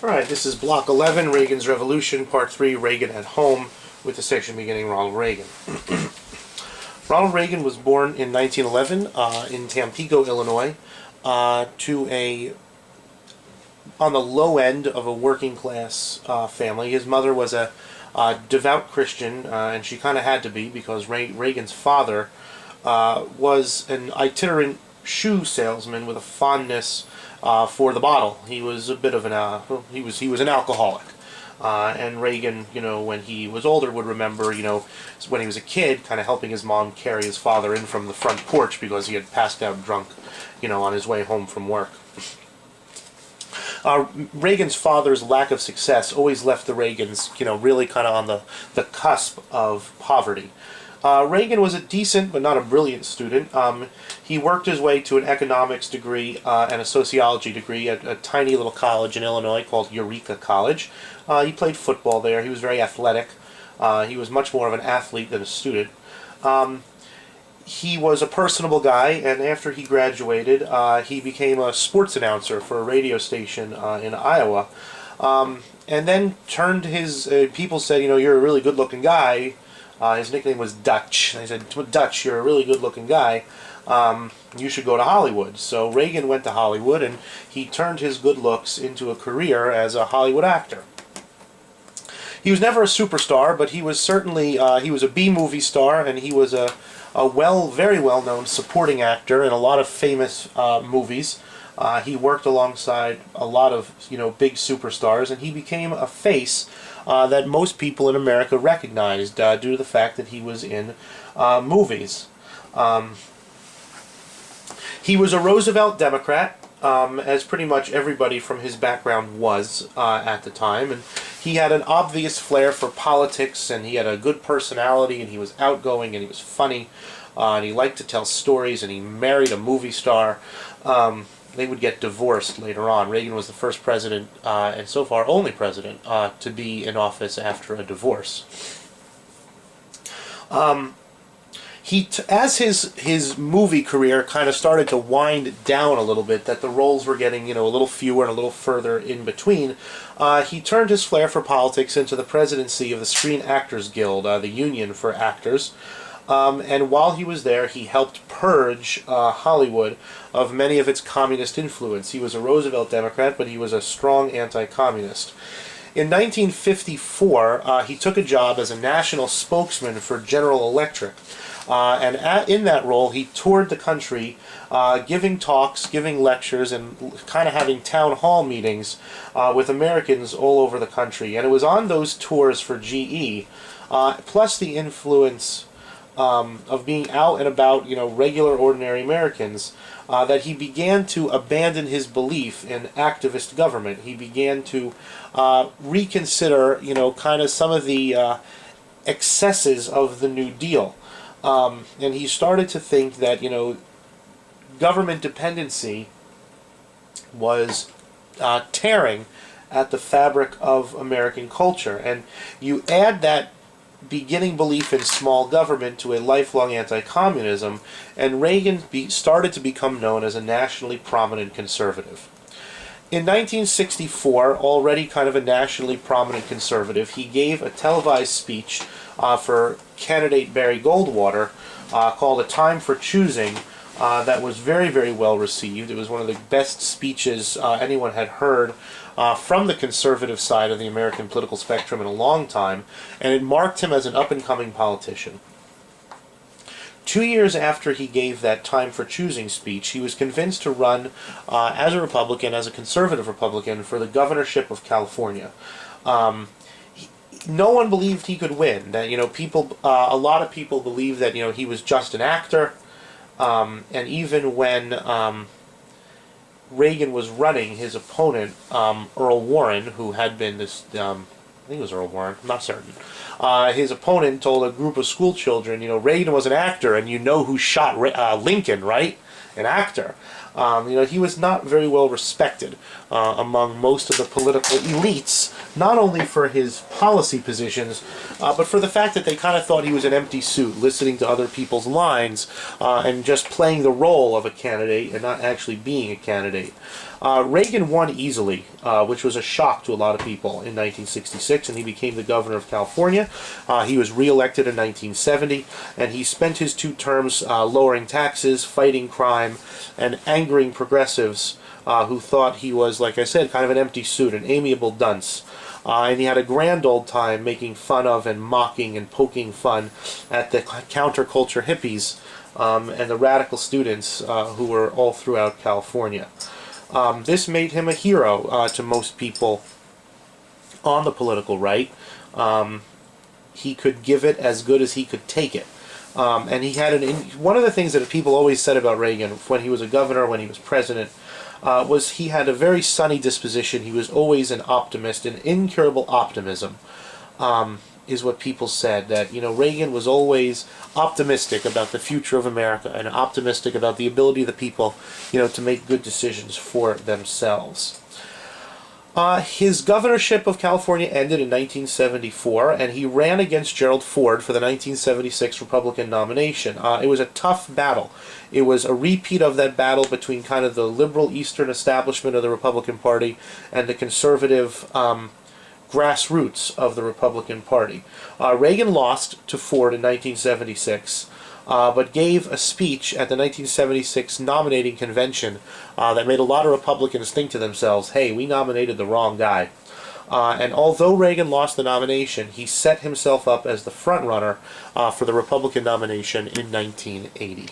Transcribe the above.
Alright, this is Block 11, Reagan's Revolution, Part 3, Reagan at Home, with the section beginning Ronald Reagan. Ronald Reagan was born in 1911 in Tampico, Illinois, on the low end of a working class family. His mother was a devout Christian, and she kind of had to be because Reagan's father was an itinerant shoe salesman with a fondness for the bottle. He was a bit of an he was an alcoholic, and Reagan, when he was older, would remember, when he was a kid, kind of helping his mom carry his father in from the front porch because he had passed out drunk, on his way home from work. Reagan's father's lack of success always left the Reagans, really kind of on the cusp of poverty. Reagan was a decent but not a brilliant student. He worked his way to an economics degree and a sociology degree at a tiny little college in Illinois called Eureka College. He played football there. He was very athletic. He was much more of an athlete than a student. He was a personable guy, and after he graduated, he became a sports announcer for a radio station in Iowa. And then turned his... people said, you're a really good-looking guy. His nickname was Dutch. They said, Dutch, you're a really good-looking guy. You should go to Hollywood. So Reagan went to Hollywood, and he turned his good looks into a career as a Hollywood actor. He was never a superstar, but he was certainly he was a B-movie star, and he was a very well-known supporting actor in a lot of famous movies. He worked alongside a lot of big superstars, and he became a face that most people in America recognized due to the fact that he was in movies. He was a Roosevelt Democrat, as pretty much everybody from his background was at the time, and he had an obvious flair for politics, and he had a good personality, and he was outgoing, and he was funny, and he liked to tell stories, and he married a movie star. They would get divorced later on. Reagan was the first president, and so far only president, to be in office after a divorce. As his movie career kind of started to wind down a little bit, that the roles were getting a little fewer and a little further in between, he turned his flair for politics into the presidency of the Screen Actors Guild, the union for actors. And while he was there, he helped purge Hollywood of many of its communist influence. He was a Roosevelt Democrat, but he was a strong anti-communist. In 1954, he took a job as a national spokesman for General Electric. And in that role, he toured the country, giving talks, giving lectures, and kind of having town hall meetings with Americans all over the country. And it was on those tours for GE, plus the influence of being out and about, regular, ordinary Americans, that he began to abandon his belief in activist government. He began to reconsider, kind of some of the excesses of the New Deal. And he started to think that, government dependency was tearing at the fabric of American culture. And you add that beginning belief in small government to a lifelong anti-communism, and Reagan started to become known as a nationally prominent conservative. In 1964, already kind of a nationally prominent conservative, he gave a televised speech for candidate Barry Goldwater called A Time for Choosing that was very, very well received. It was one of the best speeches anyone had heard from the conservative side of the American political spectrum in a long time, and it marked him as an up-and-coming politician. 2 years after he gave that Time for Choosing speech, he was convinced to run as a Republican, as a conservative Republican, for the governorship of California. No one believed he could win. That a lot of people believed that he was just an actor, and even when Reagan was running, his opponent, Earl Warren, who had been this, I think it was Earl Warren, I'm not certain, his opponent told a group of school children, Reagan was an actor, and who shot Lincoln, right? An actor. He was not very well respected among most of the political elites not only for his policy positions, but for the fact that they kind of thought he was an empty suit, listening to other people's lines and just playing the role of a candidate and not actually being a candidate. Reagan won easily, which was a shock to a lot of people in 1966, and he became the governor of California. He was reelected in 1970, and he spent his 2 terms lowering taxes, fighting crime, and angering progressives who thought he was, like I said, kind of an empty suit, an amiable dunce. And he had a grand old time making fun of and mocking and poking fun at the counterculture hippies and the radical students who were all throughout California. This made him a hero to most people on the political right. He could give it as good as he could take it. And he had one of the things that people always said about Reagan when he was a governor, when he was president, was he had a very sunny disposition. He was always an optimist, an incurable optimism. Is what people said, that, Reagan was always optimistic about the future of America and optimistic about the ability of the people, to make good decisions for themselves. His governorship of California ended in 1974, and he ran against Gerald Ford for the 1976 Republican nomination. It was a tough battle. It was a repeat of that battle between kind of the liberal Eastern establishment of the Republican Party and the conservative grassroots of the Republican Party. Reagan lost to Ford in 1976, but gave a speech at the 1976 nominating convention that made a lot of Republicans think to themselves, hey, we nominated the wrong guy. And although Reagan lost the nomination, he set himself up as the front runner for the Republican nomination in 1980.